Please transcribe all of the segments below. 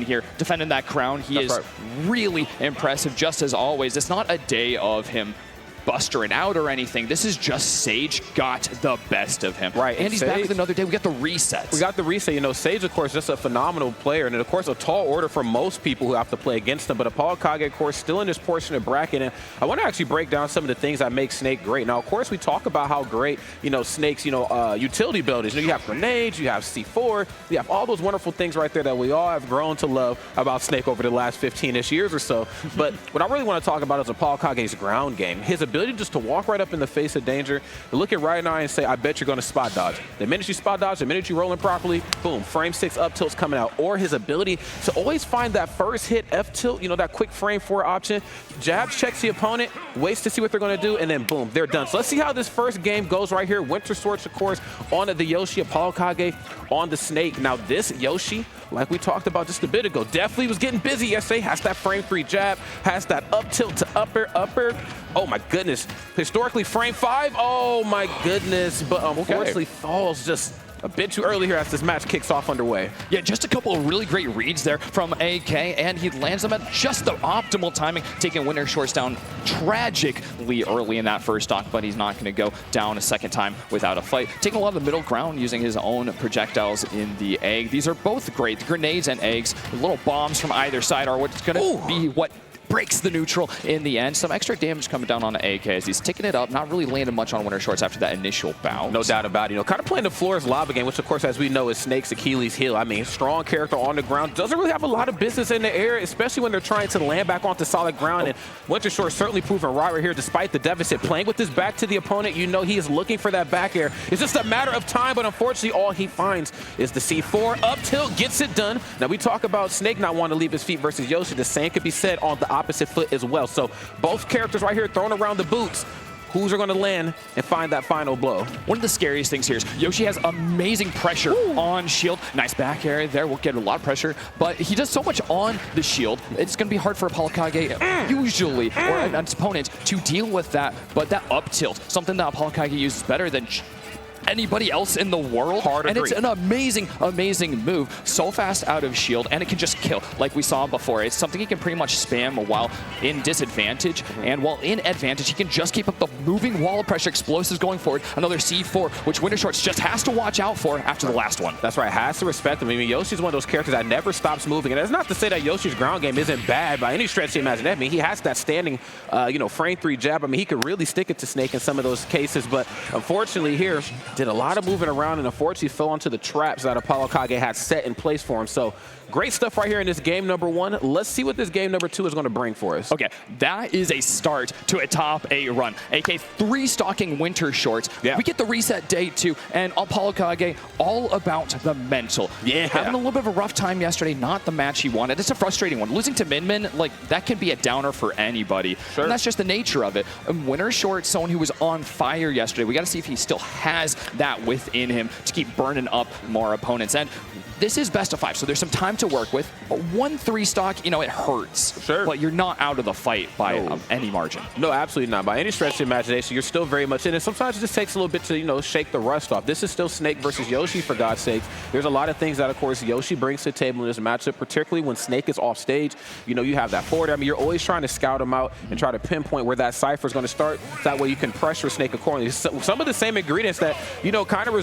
here, defending that crown. He is really impressive, just as always. It's not a day of him bustering out or anything. This is just Sage got the best of him. Right. And he's back with another day. We got the resets. We got the reset. You know, Sage, of course, just a phenomenal player. And, of course, a tall order for most people who have to play against him. But ApolloKage, of course, still in this portion of bracket. And I want to actually break down some of the things that make Snake great. Now, of course, we talk about how great, you know, Snake's, you know, utility build is. You know, you have grenades, you have C4, you have all those wonderful things right there that we all have grown to love about Snake over the last 15-ish years or so. But what I really want to talk about is ApolloKage's ground game. His ability just to walk right up in the face of danger, look at right now and say, I bet you're going to spot dodge. The minute you spot dodge, the minute you rolling properly, boom, frame 6 up tilt's coming out. Or his ability to always find that first hit F tilt, you know, that quick frame 4 option, jabs, checks the opponent, waits to see what they're going to do, and then boom, they're done. So let's see how this first game goes right here. WinterShorts, of course, on the Yoshi, ApolloKage on the Snake. Now this Yoshi, like we talked about just a bit ago, definitely was getting busy yesterday. Has that frame 3 jab, has that up tilt to upper. Oh my goodness. Historically, frame 5. Oh my goodness. But unfortunately, falls just a bit too early here as this match kicks off underway. Yeah, just a couple of really great reads there from AK, and he lands them at just the optimal timing, taking WinterShorts down tragically early in that first stock, but he's not going to go down a second time without a fight. Taking a lot of the middle ground, using his own projectiles in the egg. These are both great. The grenades and eggs, the little bombs from either side are what's going to be what breaks the neutral in the end. Some extra damage coming down on AK as he's ticking it up, not really landing much on WinterShorts after that initial bounce. No doubt about it. You know, kind of playing the floor as lava game, which of course, as we know, is Snake's Achilles heel. I mean, strong character on the ground. Doesn't really have a lot of business in the air, especially when they're trying to land back onto solid ground. And WinterShorts certainly proven right here, despite the deficit. Playing with his back to the opponent, you know he is looking for that back air. It's just a matter of time, but unfortunately, all he finds is the C4. Up tilt, gets it done. Now, we talk about Snake not wanting to leave his feet versus Yoshi. The same could be said on the opposite foot as well. So both characters right here throwing around the boots. Who's are going to land and find that final blow? One of the scariest things here is Yoshi has amazing pressure on shield. Nice back area there. We'll get a lot of pressure, but he does so much on the shield. It's going to be hard for ApolloKage usually, or an opponent, to deal with that. But that up tilt, something that ApolloKage uses better than anybody else in the world. And it's an amazing, amazing move. So fast out of shield, and it can just kill, like we saw before. It's something he can pretty much spam while in disadvantage, and while in advantage, he can just keep up the moving wall of pressure, explosives going forward. Another C4, which WinterShorts just has to watch out for after the last one. That's right, has to respect him. I mean, Yoshi's one of those characters that never stops moving, and that's not to say that Yoshi's ground game isn't bad by any stretch of the imagination. I mean, he has that standing, you know, frame 3 jab. I mean, he could really stick it to Snake in some of those cases, but unfortunately here, did a lot of moving around and unfortunately fell onto the traps that ApolloKage had set in place for him. So great stuff right here in this game number 1. Let's see what this game number 2 is going to bring for us. Okay, that is a start to a top 8 run. AK 3-stocking WinterShorts. Yeah. We get the reset day 2, and ApolloKage all about the mental. Yeah. Having a little bit of a rough time yesterday, not the match he wanted. It's a frustrating one. Losing to Min, like, that can be a downer for anybody. Sure. And that's just the nature of it. WinterShorts, someone who was on fire yesterday. We got to see if he still has that within him to keep burning up more opponents. And this is best of 5, so there's some time to work with. But 1-3 stock, you know, it hurts. Sure. But you're not out of the fight by any margin. No, absolutely not. By any stretch of the imagination, you're still very much in it. Sometimes it just takes a little bit to, you know, shake the rust off. This is still Snake versus Yoshi, for God's sake. There's a lot of things that, of course, Yoshi brings to the table in this matchup, particularly when Snake is off stage. You know, you have that forward. I mean, you're always trying to scout him out and try to pinpoint where that cipher is going to start. So that way you can pressure Snake accordingly. Some of the same ingredients that, you know, kind of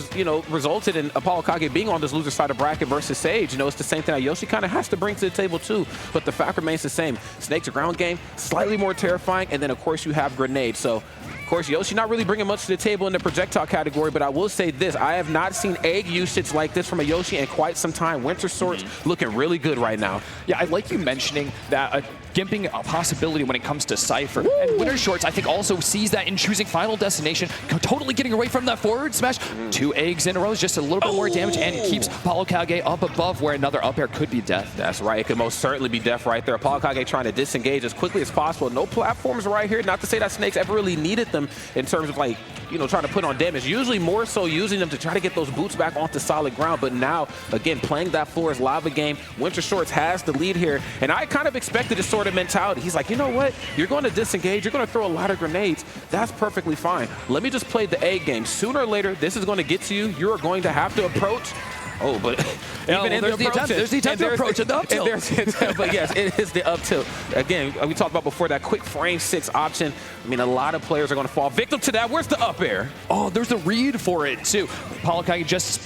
resulted in ApolloKage being on this loser side of bracket versus Sage. You know, it's the same thing that Yoshi kind of has to bring to the table too, but the fact remains the same. Snake's ground game, slightly more terrifying, and then of course you have grenades. So of course Yoshi not really bringing much to the table in the projectile category, but I will say this, I have not seen egg usage like this from a Yoshi in quite some time. WinterShorts looking really good right now. Yeah, I like you mentioning that gimping a possibility when it comes to Cypher. And WinterShorts, I think, also sees that in choosing Final Destination, totally getting away from that forward smash. 2 eggs in a row is just a little bit more damage, and it keeps ApolloKage up above where another up air could be death. That's right. It could most certainly be death right there. ApolloKage trying to disengage as quickly as possible. No platforms right here. Not to say that Snake's ever really needed them in terms of, like, you know, trying to put on damage. Usually more so using them to try to get those boots back onto solid ground. But now, again, playing that floor is lava game. WinterShorts has the lead here. And I kind of expected this sort of mentality. He's like, you know what? You're going to disengage. You're going to throw a lot of grenades. That's perfectly fine. Let me just play the egg game. Sooner or later, this is going to get to you. You are going to have to approach Oh, but Even in there's the attempt to approach it, the up tilt. But yes, it is the up tilt. Again, we talked about before that quick frame 6 option. I mean, a lot of players are going to fall victim to that. Where's the up air? Oh, there's a read for it, too. ApolloKage just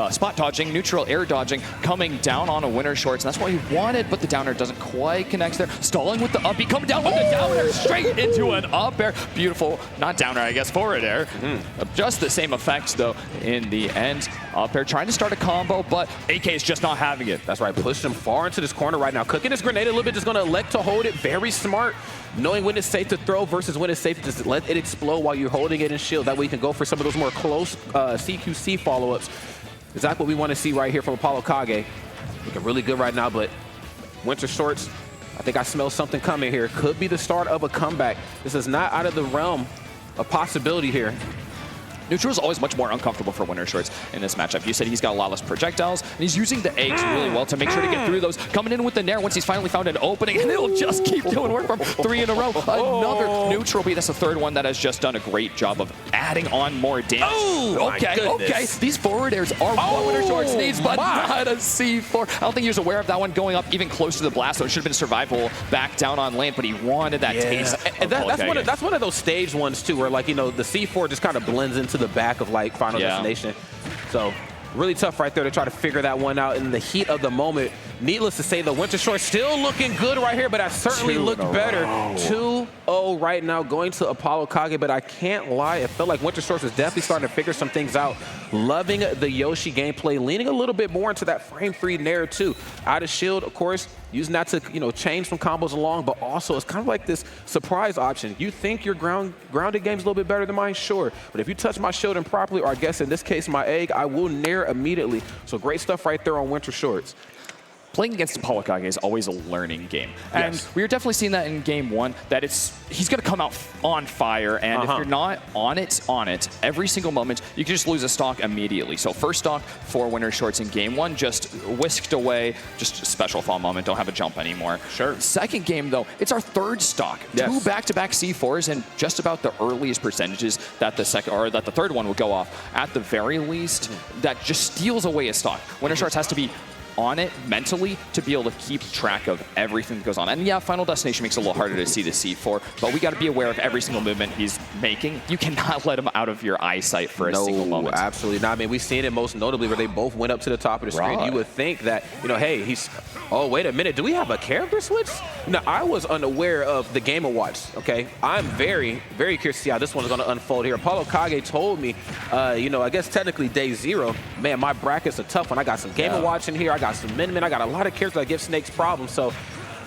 spot dodging, neutral air dodging, coming down on a WinterShorts. And that's what he wanted, but the down air doesn't quite connect there. Stalling with the up, he coming down with the down air straight into an up air. Beautiful, not down air, I guess, forward air. Just the same effects, though, in the end. Up air trying to start a combo, but AK is just not having it. That's right, pushed him far into this corner right now. Cooking his grenade a little bit, just going to elect to hold it. Very smart, knowing when it's safe to throw versus when it's safe to just let it explode while you're holding it in shield. That way you can go for some of those more close CQC follow-ups. Exactly what we want to see right here from ApolloKage. Looking really good right now, but WinterShorts, I think I smell something coming here. Could be the start of a comeback. This is not out of the realm of possibility here. Neutral is always much more uncomfortable for WinterShorts in this matchup. You said he's got a lot less projectiles, and he's using the eggs really well to make sure to get through those. Coming in with the nair once he's finally found an opening, and it'll just keep doing work for him. 3 in a row. Another neutral beat. That's the third one that has just done a great job of adding on more damage. Oh, okay. These forward airs are what WinterShorts needs, but not a C4. I don't think he was aware of that one going up even close to the blast, so it should have been survival back down on lane, but he wanted that taste. And that's one of those staged ones, too, where, like, you know, the C4 just kind of blends into the back of, like, Final Destination. So really tough right there to try to figure that one out in the heat of the moment. Needless to say, the WinterShorts still looking good right here, but that certainly looked better. 2-0 right now going to ApolloKage, but I can't lie, it felt like WinterShorts was definitely starting to figure some things out. Loving the Yoshi gameplay, leaning a little bit more into that frame 3 nair too. Out of shield, of course, using that to, you know, change some combos along, but also it's kind of like this surprise option. You think your grounded game's a little bit better than mine? Sure. But if you touch my shield improperly, or I guess in this case my egg, I will nair immediately. So great stuff right there on WinterShorts. Playing against ApolloKage is always a learning game. And we are definitely seeing that in game 1, that he's going to come out on fire, and if you're not on it, every single moment, you can just lose a stock immediately. So first stock for WinterShorts in game 1, just whisked away, just a special fall moment, don't have a jump anymore. Sure. Second game, though, it's our third stock. 2 back-to-back C4s, and just about the earliest percentages that the third one will go off. At the very least, that just steals away a stock. WinterShorts has to be on it mentally to be able to keep track of everything that goes on. And yeah, Final Destination makes it a little harder to see the C4, but we got to be aware of every single movement he's making. You cannot let him out of your eyesight for a single moment. No, absolutely not. I mean, we've seen it most notably where they both went up to the top of the screen. You would think that, you know, hey, oh, wait a minute, do we have a character switch? No, I was unaware of the Game & Watch, okay? I'm very, very curious to see how this one is going to unfold here. ApolloKage told me, you know, I guess technically day 0, man, my bracket's a tough one. I got some Game & Watch in here. I got some Min-Min. I got a lot of characters that give Snakes problems, so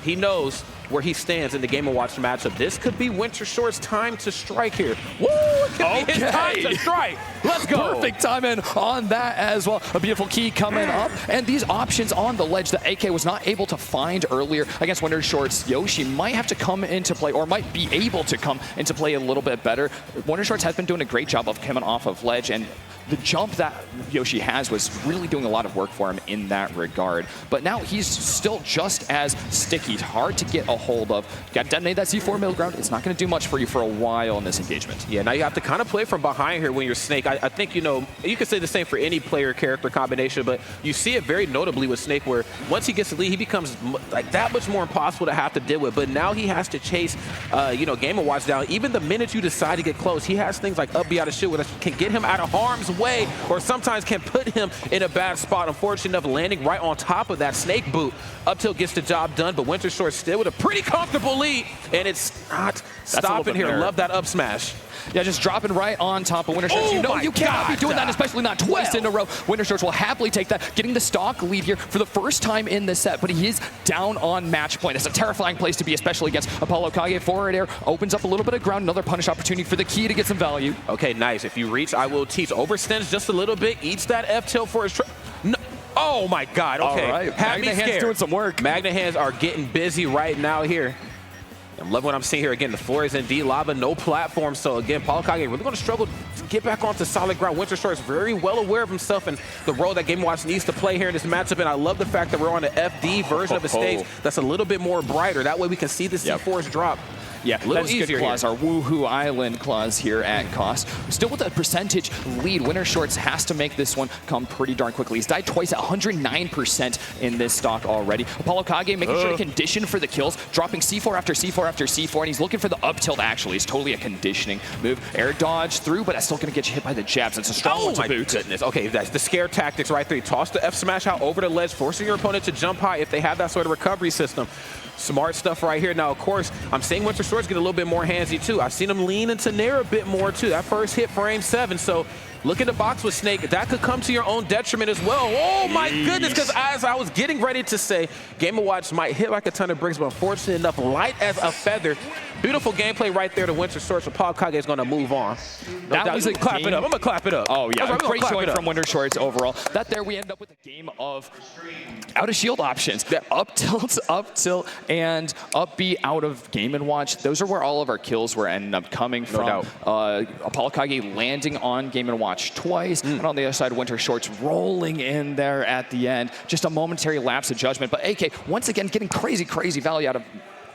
he knows where he stands in the Game & Watch matchup. This could be WinterShorts' time to strike here. Woo! It could be his time to strike. Let's go. Perfect timing on that as well. A beautiful key coming up. And these options on the ledge that AK was not able to find earlier against WinterShorts. Yoshi might have to come into play, or might be able to come into play a little bit better. WinterShorts has been doing a great job of coming off of ledge, and the jump that Yoshi has was really doing a lot of work for him in that regard. But now he's still just as sticky, hard to get a hold of. Got to detonate that C4 middle ground. It's not going to do much for you for a while in this engagement. Yeah, now you have to kind of play from behind here when you're Snake. I think, you know, you could say the same for any player-character combination, but you see it very notably with Snake where once he gets the lead, he becomes like that much more impossible to have to deal with. But now he has to chase, you know, Game & Watch down. Even the minute you decide to get close, he has things like up B out of shield that can get him out of harm's way, or sometimes can put him in a bad spot. Unfortunate enough, landing right on top of that Snake boot. Up till gets the job done, but WinterShorts still with a pretty comfortable lead, and it's not stopping here. Love that up smash. Yeah, just dropping right on top of WinterShorts. You know you cannot be doing that, especially not twice in a row. WinterShorts will happily take that, getting the stock lead here for the first time in the set, but he is down on match point. It's a terrifying place to be, especially against ApolloKage. Forward air opens up a little bit of ground, another punish opportunity for the key to get some value. Okay, nice. If you reach, I will teach. Overextends just a little bit, eats that F tilt for his no. Oh my God, okay. All right, Magna Hands doing some work. Magna Hands are getting busy right now here. I'm loving what I'm seeing here. Again, the floor is indeed lava, no platform. So again, ApolloKage really going to struggle to get back onto solid ground. WinterShorts very well aware of himself and the role that Game & Watch needs to play here in this matchup. And I love the fact that we're on the FD version of the stage that's a little bit more brighter. That way we can see the C4s drop. Yeah, a little that's easier good clause. here. Our Woohoo Island clause here at cost. Still with a percentage lead, WinterShorts has to make this one come pretty darn quickly. He's died twice at 109% in this stock already. ApolloKage making sure to condition for the kills, dropping C4 after C4 after C4, and he's looking for the up tilt actually. It's totally a conditioning move. Air dodge through, but that's still going to get you hit by the jabs. It's a strong one to boot. Goodness. Okay, that's the scare tactics right there. You toss the F smash out over the ledge, forcing your opponent to jump high if they have that sort of recovery system. Smart stuff right here. Now, of course, I'm seeing WinterShorts get a little bit more handsy, too. I've seen him lean into Nair a bit more, too. That first hit frame 7, so look at the box with Snake. That could come to your own detriment as well. Oh, my goodness, because as I was getting ready to say, Game & Watch might hit like a ton of bricks, but unfortunately enough, light as a feather. Beautiful gameplay right there to WinterShorts. ApolloKage is going to move on. That was a clap it up. I'm going to clap it up. Oh, yeah. Right, great showing from WinterShorts overall. That there we end up with a game of out of shield options. Up tilt, and up B out of Game & Watch. Those are where all of our kills were ending up coming from. No doubt. ApolloKage landing on Game & Watch twice, and on the other side, WinterShorts rolling in there at the end. Just a momentary lapse of judgment. But AK, once again, getting crazy, crazy value out of...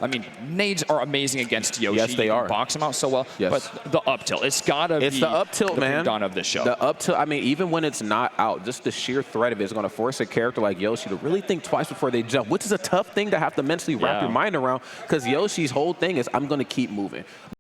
I mean, nades are amazing against Yoshi. Yes, they are. Box them out so well. Yes. But the up tilt, it's got to be the up tilt, man. Dawn of the show. The up tilt, I mean, even when it's not out, just the sheer threat of it is going to force a character like Yoshi to really think twice before they jump, which is a tough thing to have to mentally wrap your mind around because Yoshi's whole thing is, I'm going to keep moving.